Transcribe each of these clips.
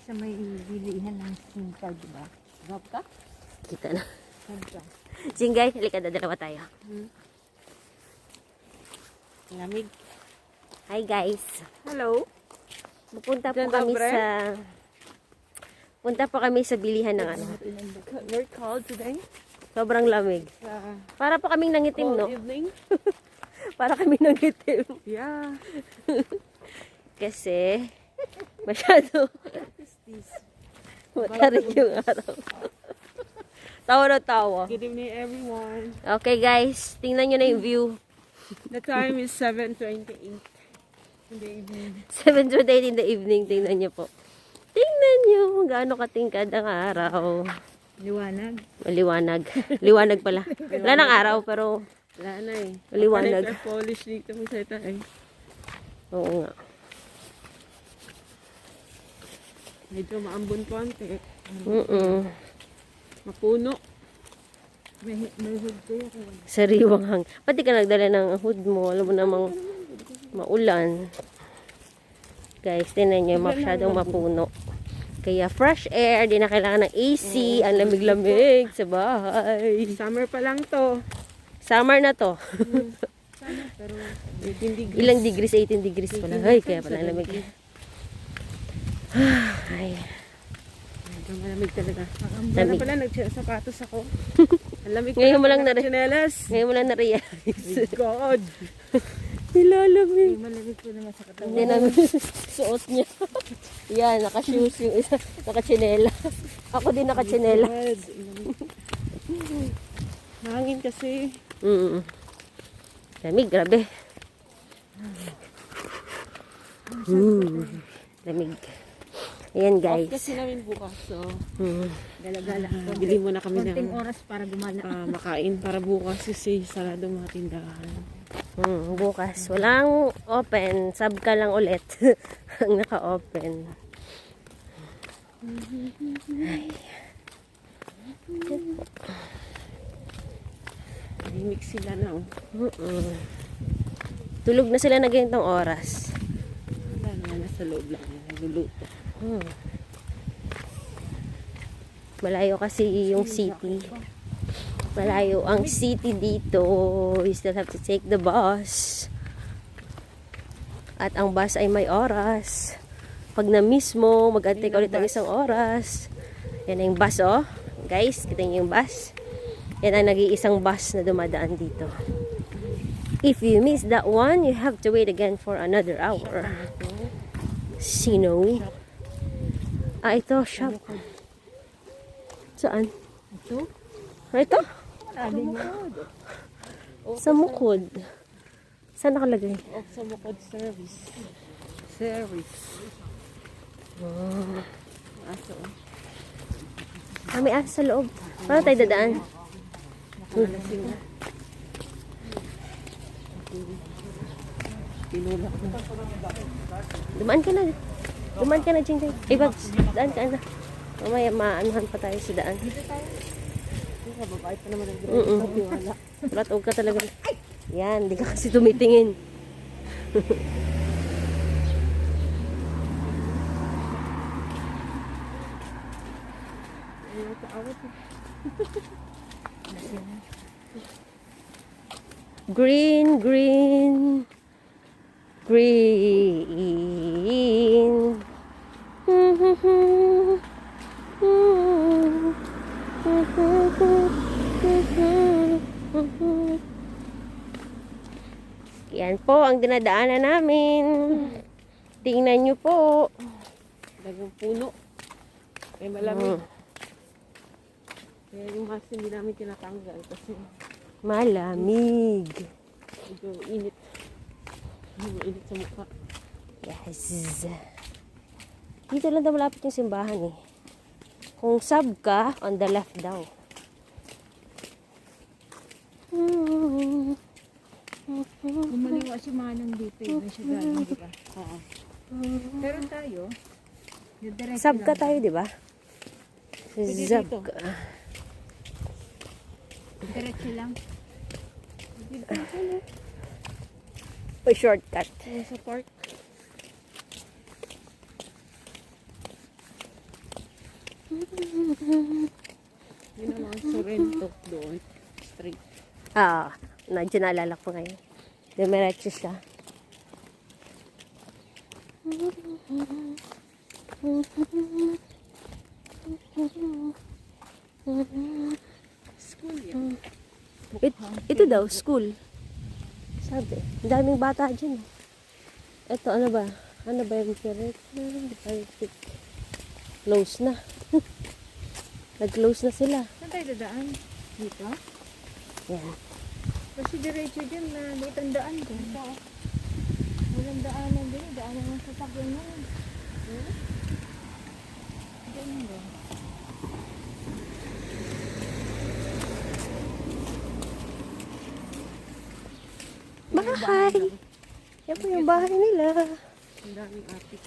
sa may bilihan ng singkal, di ba? Gab ka? Kita na. Gab ka. Singgay, halika, dalawa tayo. Lamig. Hi guys. Hello. Pupunta po Ganda, kami bre. Punta po kami sa bilihan ng ano. Very cold today. Sobrang lamig. Para po kaming nangitim, no? Evening. Para kami nangitim. Yeah. Kasi, masyado matarik yung araw. Tawa na tawa. Good evening, everyone. Okay guys, tingnan nyo na yung view. The time is 7:28 in the evening. 7:28 in the evening, tingnan nyo po. Tingnan nyo kung gaano katingkad ang araw. Liwanag. Maliwanag. Liwanag pala. Wala ng araw, pero Wala na eh. Maliwanag. Palit na polish dito mo sa tayo. oo nga. Medyo maambon konti. Mm-mm. Mapuno. May hood ko yun. Sariwang hang. Pati ka nagdala ng hood mo. Alam mo namang maulan. Guys, tinan nyo, masyadong mapuno. Kaya fresh air, di na kailangan ng AC. Ang lamig-lamig sa bahay. Summer pa lang to. Summer na to. Summer, pero 18 degrees. Ilang degrees? 18 degrees pala. Ay, kaya pala ang lamig. Ay, Medyo malamig talaga. Sana lamig. pala nagsapatos ako. Ang lamig Ngayon mo lang chinelas. Ngayon mo lang na-realize. My God. Nilalamig. Malamig po naman sa katawan. Hindi namin suot niya. Yan, naka-shoes yung isa. Naka-chinela. Ako din naka-chinela. Mahangin kasi. Lamig, grabe. Lamig. Ayan guys. Off kasi namin bukas. So, Gala-gala. bili muna kami Konting ng oras para gumala. makain para bukas kasi sarado mga tindahan. Bukas. Walang open. Sub ka lang ulit. Ang naka-open. Ay. Limik sila na. Tulog na sila na ganitong oras. Wala na, nasa loob lang. Nagluluto. Malayo kasi yung city. Malayo ang city dito. You still have to take the bus. At ang bus ay may oras. Pag na-miss mo, mag-antay ka ulit ng isang oras. Yan ang bus, oh. Guys, kita niyo yung bus. Yan ang nag-iisang bus na dumadaan dito. If you miss that one, you have to wait again for another hour. Sino? Ah, ito, shop. Saan? Ito? Ito? Sabi mo. Sa Mukod. Saan nakalagay? Off sa Mukod service. Service. Aso. May asa sa loob. Paano tayo dadaan? Nakalasing na. Tinulak na. Dumaan ka na. Dumaan ka na, Jing Jing. Babs, daan ka na. Mamaya, maanuhan pa tayo sa daan. Sa babae pa naman ang driver. Wala. Platog ka talaga. Yan, di ka kasi tumitingin. Green, green. Green. Yan po ang dinadaanan namin. Tingnan nyo po. Dagang puno. May malamig. Kaya yung mask hindi namin tinatanggal kasi Malamig. medyo init. Init sa mukha. Yes. Dito lang daw malapit yung simbahan eh. Kung sub ka, on the left daw. Kumaliwa si Manang dito yung siya galing, di ba? Oo. Pero tayo, Sub ka tayo, di ba? Sub dito. ka. diretso lang. O shortcut. Sa park. Yun ang mga Sorrento doon. Street. Ah, nandiyan naalala ko ngayon. Dumiretso siya. School yan. Ito daw, school. Sabi, ang daming bata dyan. Ito, ano ba? Ano ba yung Partic? Close na. Nag-close na sila. Saan tayo dadaan? Dito? Yan. Kasi diretso dyan na litang daan dyan. Walang daanan din. Daanan ng sasakyan na yun. Dyan ba? Bahay! Yan po yung bahay nila. Ang daming apit.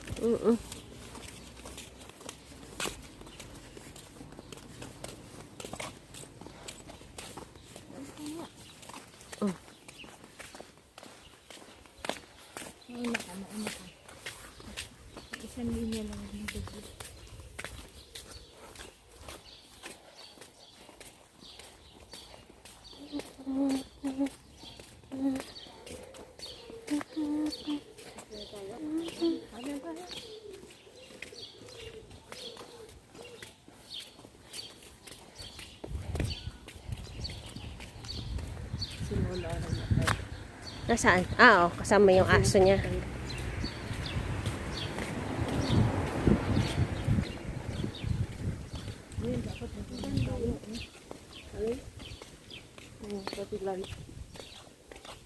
Mauna ka, mauna ka. Isang linya lang ang dugo. Simula na natin. Nasaan? Ah, oh, kasama yung aso niya.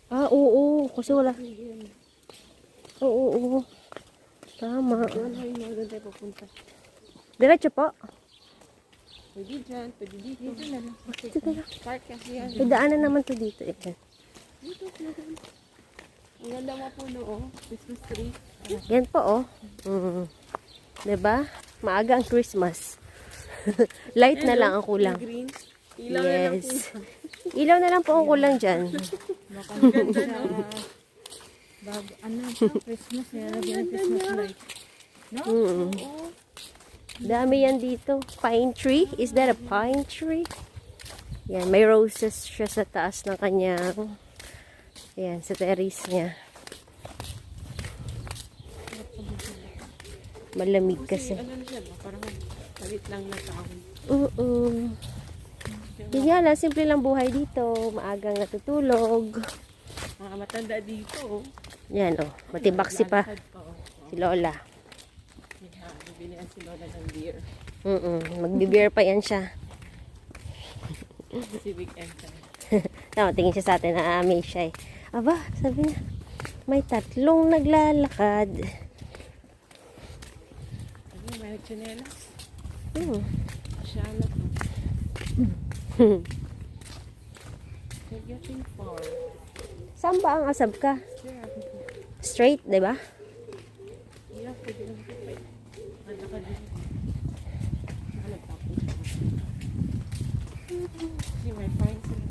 Ah, oo, kasi wala. Oo, oo. Tama. Diretso po. Pwede dyan, pwede dito. Dito na lang. Dito na. Park kasi yan. May daanan naman to dito. Dito, ang ganda mo po oh. Christmas tree. Yan po, oh. Diba? Maaga ang Christmas. Light na lang ang kulang. Green. Ilaw na lang po. Yes. Ilaw na lang po ang kulang dyan. Ang ganda no? Bago, ano ito? Christmas. Nilagyan ng Christmas light. No? Oo. Dami yan dito. Pine tree. Is that a pine tree? Yan, may roses siya sa taas ng kanyang, yan, sa terrace niya. Malamig kasi. Ano na siya ba? Parang palit lang na taon. Yun nga lang, simple lang buhay dito. Maagang natutulog. Mga matanda dito. Yan, oh. Matibaksi pa. Lansad pa, oh. Si Lola. Yeah, bibilihan si Lola ng beer. Magbe-beer pa yan siya. Civic Enter. Tama, tingin siya sa atin na amaze siya eh. Aba, sabi niya, may tatlong naglalakad. Ano, may nagtsinelas? Siya na to. They're getting far. Saan ba ang asab ka? Yeah, Straight, di ba? yeah, pwede lang ito. Nalakad din. Nalagtapos. Kasi may fine sila.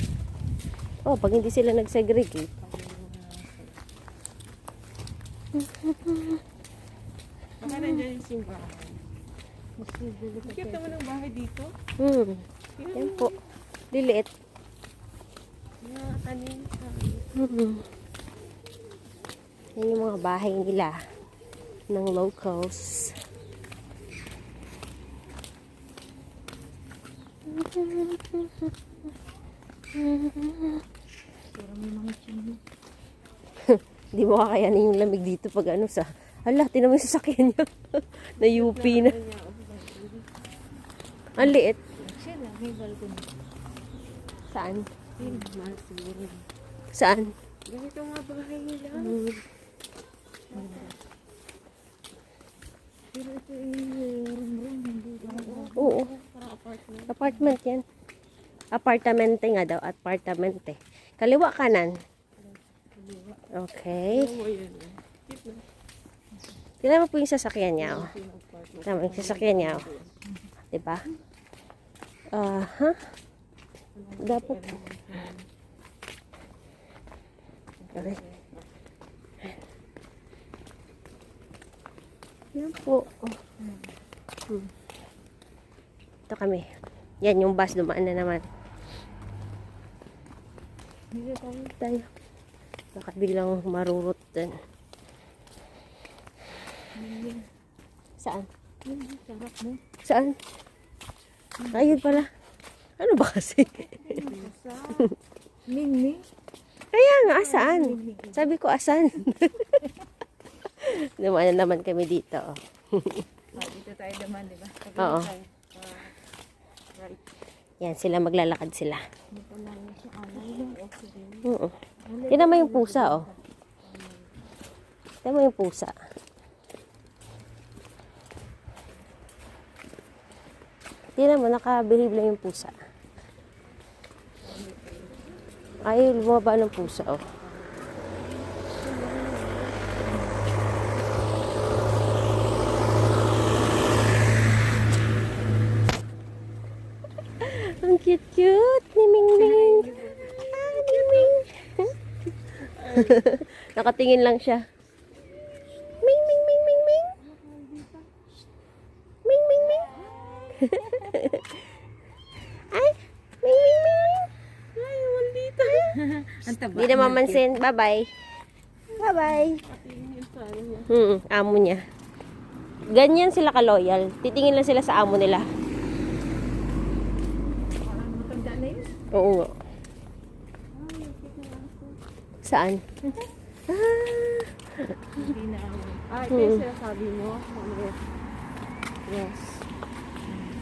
Oh, pag hindi sila nag-segregate. Baka nandiyan yung simbahan. Cute naman ang bahay dito. Yan po. Liliit. Kanin. Yan yung mga bahay nila ng locals. Di mo kakayanin yung lamig dito pag ano sa... Hala, tinan mo yung sasakyan niya. Na UP na. Ang liit. Siya lang, may balcony. Saan? Mahal siguro. Saan? Ganito nga bahay nila. Pero ito room, hindi ba? Oo. Parang apartment. Apartment yan. Apartamente nga daw. Apartamente. Kaliwa kanan. Okay. Oo, yan. Cute na. Tignan mo po yung sasakyan niya. Oh. Yung apartment. Tignan mo yung sasakyan niya. Oh. Diba? Dapat. Okay. Yan po. Oh. Ito kami. Yan, yung bus dumaan na naman. Dito tayo. Tayo. Baka biglang marurot din. Saan? Sarap mo. Saan? Ayun pala. Ano ba kasi? Ming. Kaya nga, asan? Sabi ko, asan? Dumaan na naman kami dito. Oh. Dito tayo naman, di ba? Oo. Right. Yan, sila maglalakad sila. Dito lang sa alay lang. Okay. Oo. Tingnan mo yung pusa, oh. Tingnan mo yung pusa. Tingnan mo, nakabihib lang yung pusa. Ay, lumaba ng pusa, oh. Ang cute-cute ni Ming Ming. Ah, Ming Ming. Nakatingin lang siya. Ming Ming Ming Ming Ming. Ming Ming Ming. Ay, Ming Ming Ming Ming. Ay, waldita. Ang taba. Di na mamansin. Bye-bye. Bye-bye. Amo niya. Ganyan sila ka-loyal. Titingin lang sila sa amo nila. Parang matanda na yun. Oo nga. Saan? Hindi na ako. Ito yung sinasabi mo. Ano yun? Yes.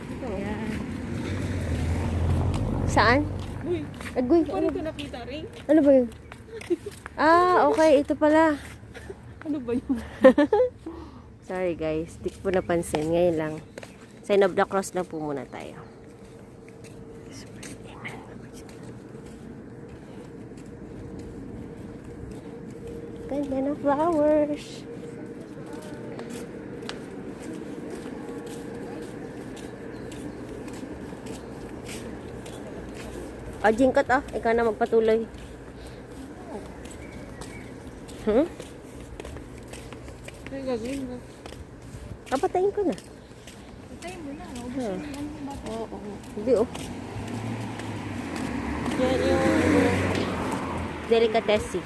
Ito. Yan. Saan? Uy, Agoy. paano ko nakita rin? Ano ba yun? Ah, okay. Ito pala. Ano ba yun? Sorry guys. Di ko napansin. Ngayon lang. Sign of the cross na po muna tayo. Ganda ng flowers. O, Jingkot, oh. Ikaw na magpatuloy. Hmm? Ay, gagawin mo. Kapatayin ko na. Patay mo na. Ubus mo yan. Oo. Hindi, oh. Yan yung Delicatessen.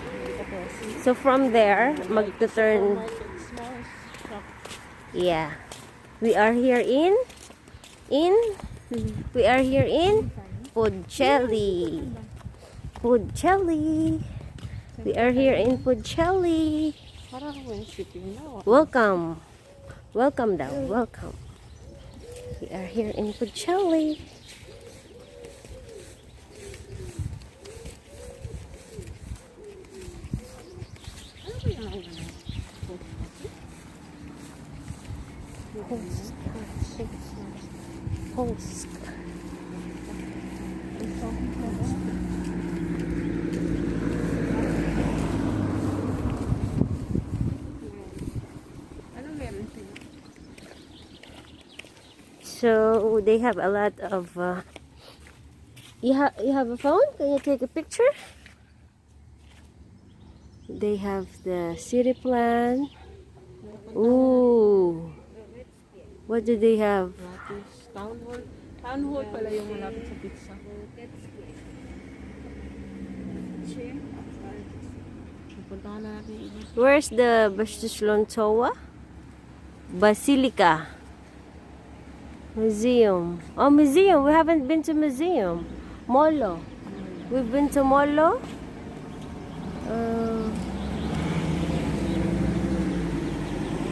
So, from there, mag-turn. small shop. Yeah. We are here in Pucelli. Pucelli. We are here in Pucelli. Parang ako yung shipping na. Welcome. Welcome daw. Welcome. We are here in Pucelli. Host. Ano meron sila? So they have a lot of. You have a phone? Can you take a picture? They have the city plan. Ooh. What do they have? Lapis. Town hall. Town hall pala yung malapit sa pizza. Pupuntahan na natin yung iba. Where's the Bastishlontowa? Basilica. Museum. Oh, museum. We haven't been to museum. Molo. We've been to Molo.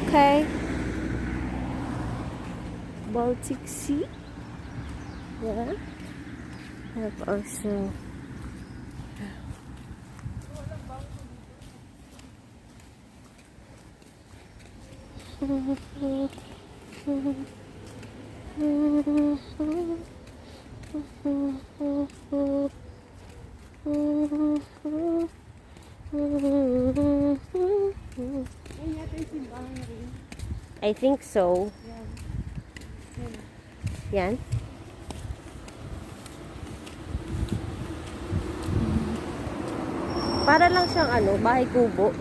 Okay. Baltic Sea. Yeah. Have also. I think so. Yan. Para lang siyang ano, bahay kubo.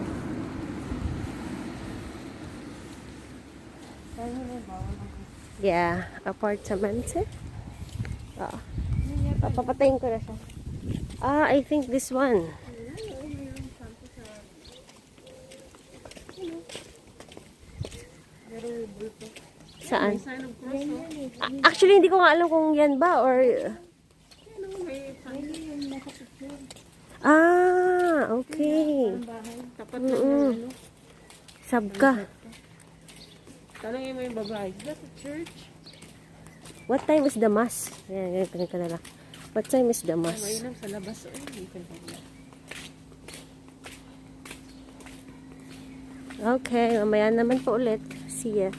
Yeah, apartamente. Oo. Papatayin ko na siya. I think this one. Saan? Sign of cross, oh. Actually, hindi ko nga alam kung yan ba or... Ano, may Okay. tapat lang yung ano. Sabka. Tanongin mo yung babae, is that a church? What time is the mass? Yan, ganyan ka na lang. What time is the mass? Mainam sa labas, oh. Hindi ka na. Okay, mamaya naman po ulit. See ya.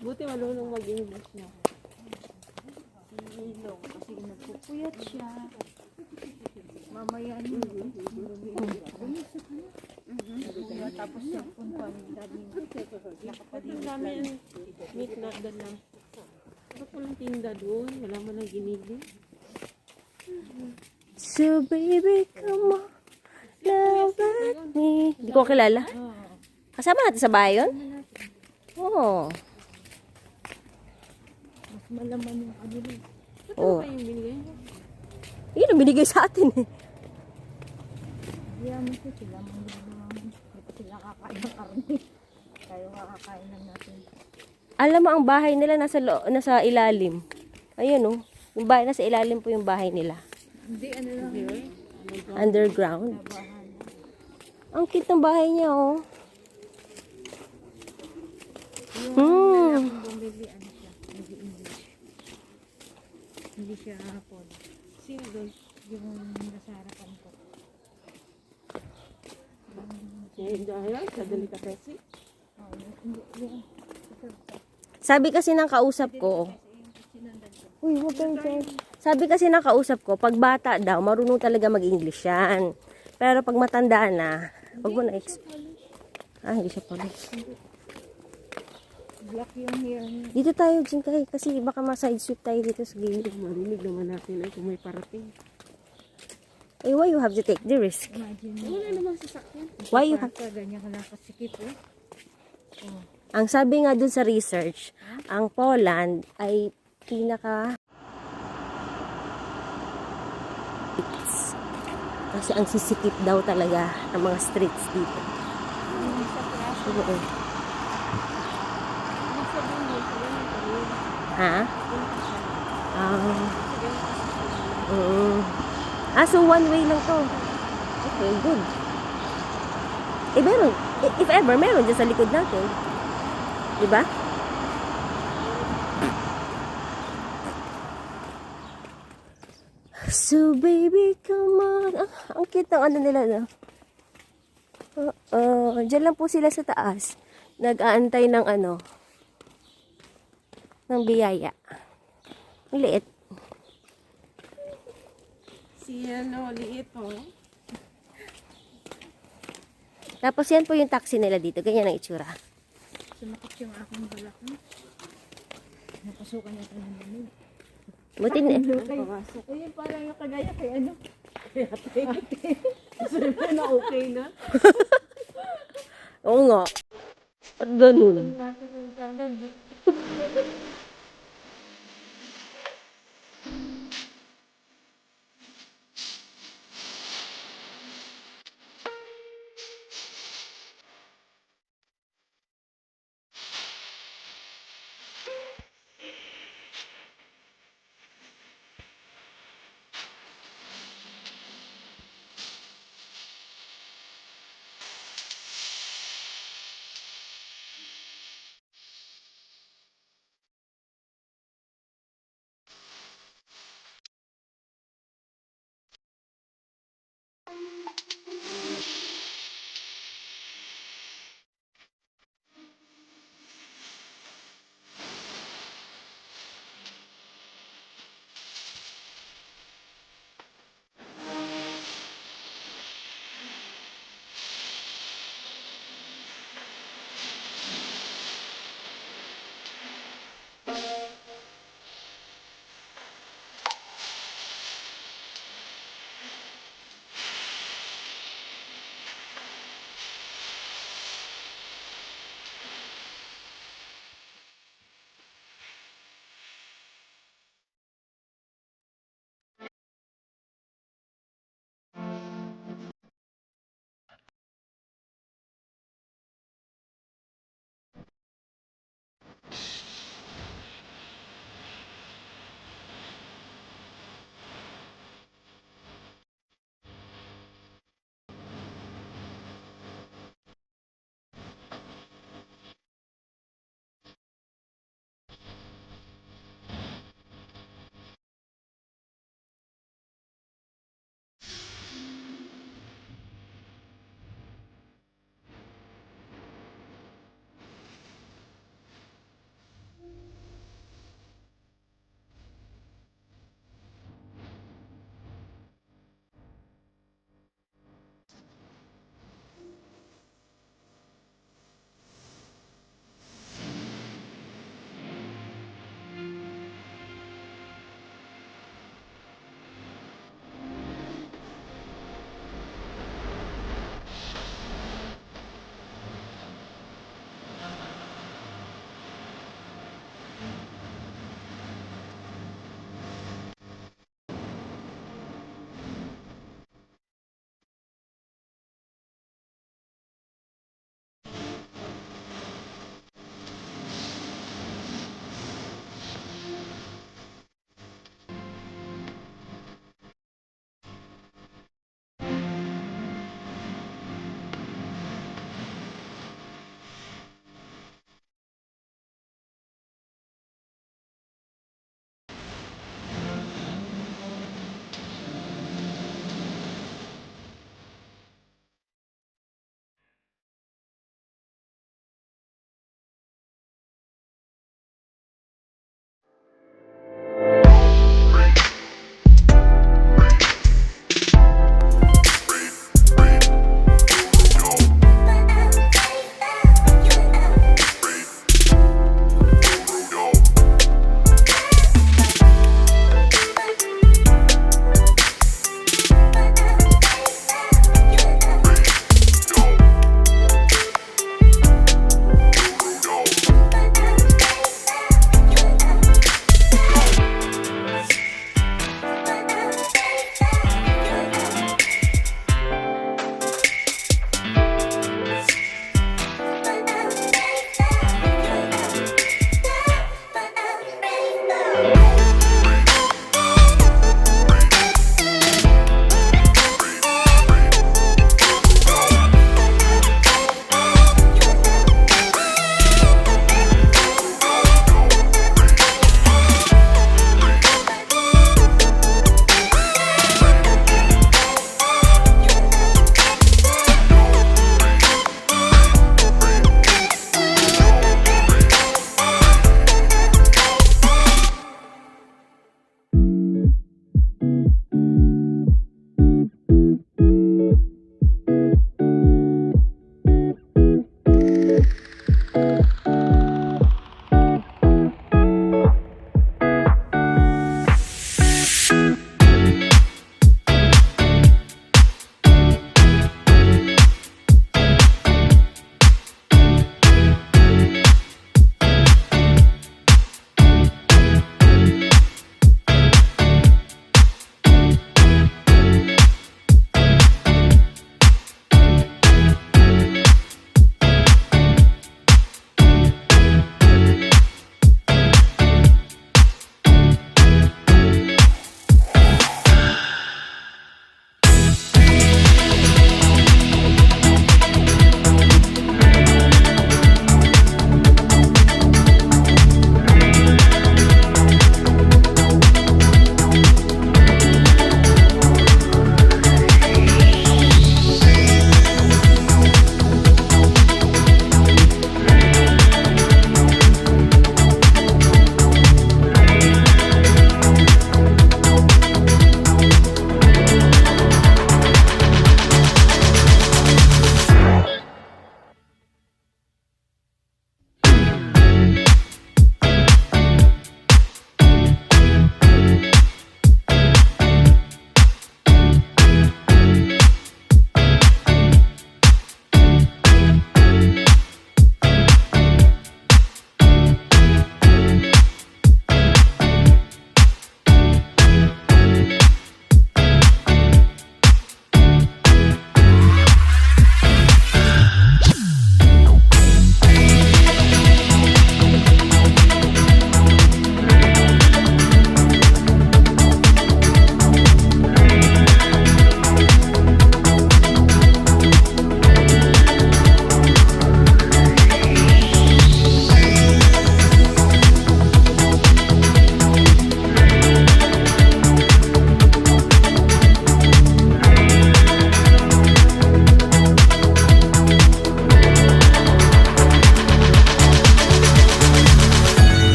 Buti malunong mag-English na. Ilong kasi nagpupuyat siya. Mamaya niyo. Tapos cellphone pa ni daddy. Ang dami ang meat na dalang. Ano palang tinda doon? Wala mo nang ginili. So baby, come on. Love me. Hindi ko kilala. Kasama natin sa bahay yun? Oo. Mas malaman yung ano rin. Oh. Ano yung binigay mo? Yun ang binigay sa atin eh. Kaya mo sila mga naman. Hindi pa sila kakain ng karne. Tayo kakakain lang natin. Alam mo, ang bahay nila nasa ilalim. Ayun oh. Yung bahay, nasa ilalim po yung bahay nila. Hindi, ano lang. Underground. Ang cute ng bahay niya oh. Yung bumili, ano siya, hindi English. Hindi siya Hapon. Sino doon? Yung nasa harapan ko. Yung dahil sa delikatesi. Oh, yung Sabi kasi ng kausap ko, uy, wag kang dyan. Sabi kasi ng kausap ko, pag bata daw, marunong talaga mag-English yan. Pero pag matanda na, wag mo na hindi siya police. black yung hair niya. Dito tayo, Jinkay, kasi baka ma-side sweep tayo dito sa gilid. Marinig naman natin ay kung may parating. Eh, why you have to take the risk? Imagine mo. Wala namang sasakyan. Why you have... Ganyan ka lang kasikip eh. Ang sabi nga dun sa research, ang Poland ay pinaka... Kasi ang sisikip daw talaga ng mga streets dito. Oo. Ha? So one way lang to. Okay, good. Eh, meron. If ever, meron dyan sa likod natin. Diba? So, baby, come on. Ang cute ng ano nila, no? Diyan lang po sila sa taas. Nag-aantay ng ano, ng biyaya. Ang liit. Si ano, liit oh. Tapos yan po yung taxi nila dito. Ganyan ang itsura. Sumakit yung aking balak. Napasukan natin ng lamig. Buti na. Ayun, parang yung kagaya kay ano. Sabi na okay na. Oo nga. Ganun.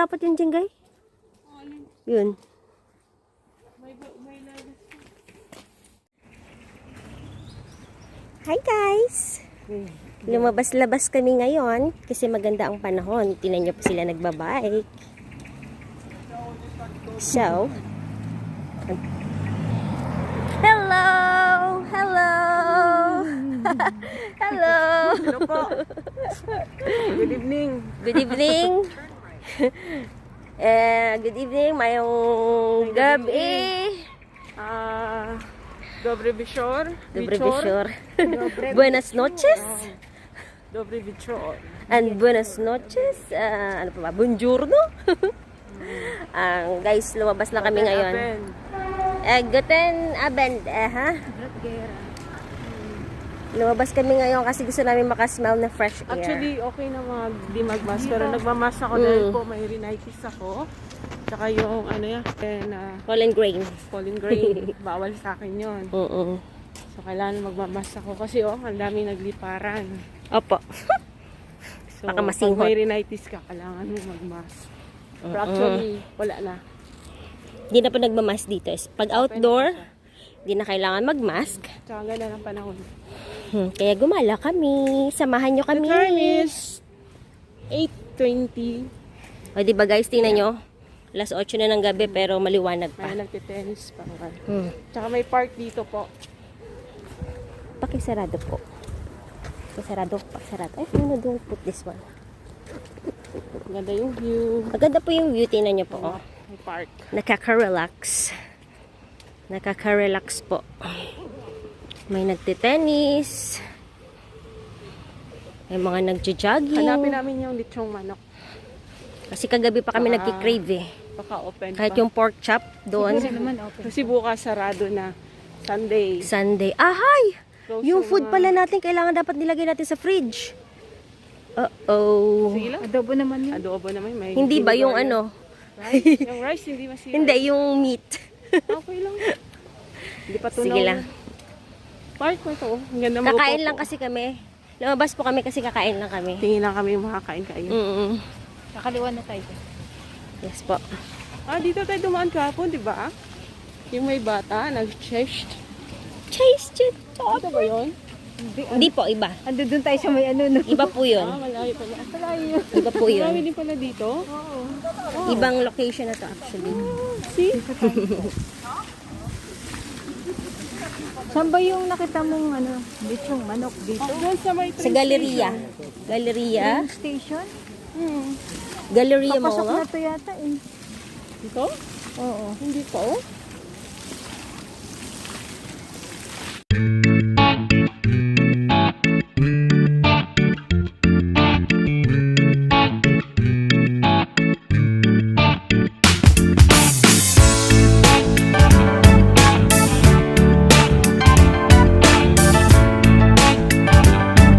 dapat yun, Jingay? Yun. Hi guys! Lumabas-labas kami ngayon kasi maganda ang panahon. Tingnan niyo po sila nagbabike. So, hello! Hello! Hello! Hello po. Good evening. Good evening! Good evening, mayong gabi. Dobre Bishor. Dobre Bishor. Buenas noches. Dobre Bishor. And buenas noches. Ano pa ba? Buongiorno. Guys, lumabas na kami ngayon. Guten Abend. Ha? Lumabas kami ngayon kasi gusto namin makasmell na fresh air. Actually, okay na di magmask. Pero nagmamas ako dahil po may rhinitis ako. Tsaka yung ano yan, Pollen grain. pollen grain. Bawal sa akin yun. So, kailangan magmamas ako kasi ang dami nagliparan. Opo. So, Baka pag masinghot. may rhinitis ka, kailangan mo magmask. Pero actually, wala na. Hindi na po nagmamask dito. Pag outdoor, hindi na kailangan magmask. Tsaka ganda ng panahon. Kaya gumala kami. Samahan nyo kami. The time is 8:20. O diba guys, tingnan nyo. Alas 8 na ng gabi pero maliwanag pa. May nagtitennis pa. Tsaka may park dito po. Pakisarado po. Pakisarado. Ay, no, don't put this one. Ganda yung view. Maganda po yung view. Tingnan nyo po. Oh. May park. Nakaka-relax. Nakaka-relax po. May nagtitennis. May mga nagja-jogging. Hanapin namin yung lechong manok. Kasi kagabi pa kami nagki-crave eh. Baka open Kahit pa. yung pork chop doon. Kasi bukas sarado na. Sunday. Sunday. Hi! Close Yung yung food mga- pala natin, kailangan dapat nilagay natin sa fridge. Uh-oh. Sige lang. Adobo naman yun. Adobo naman. May Hindi ba yung ginagawa ano? yan. Rice? Yung rice hindi masira. Hindi, yung meat. Okay lang. Hindi pa tunaw. Sige lang. Park mo to. Ang ganda mo. Kakain lang kasi kami. Lumabas po kami kasi kakain lang kami. Tingin lang kami makakain kayo. Kakaliwan na tayo. Yes po. Dito tayo dumaan kahapon, di ba? Yung may bata, nag-chest. Chase it. Ito ba yun? Hindi po, iba. Ando doon tayo sa may ano, no? Iba po yun. Malayo pala. Malayo. Iba po Marami yun. din pala dito. Ibang location na to actually. See? Saan ba yung nakita mong ano, lechong manok dito? Doon sa may Sa Galleria. Galleria. Yung station? Galleria Papasok Mall. na to yata eh. Dito? Oo. Hindi po.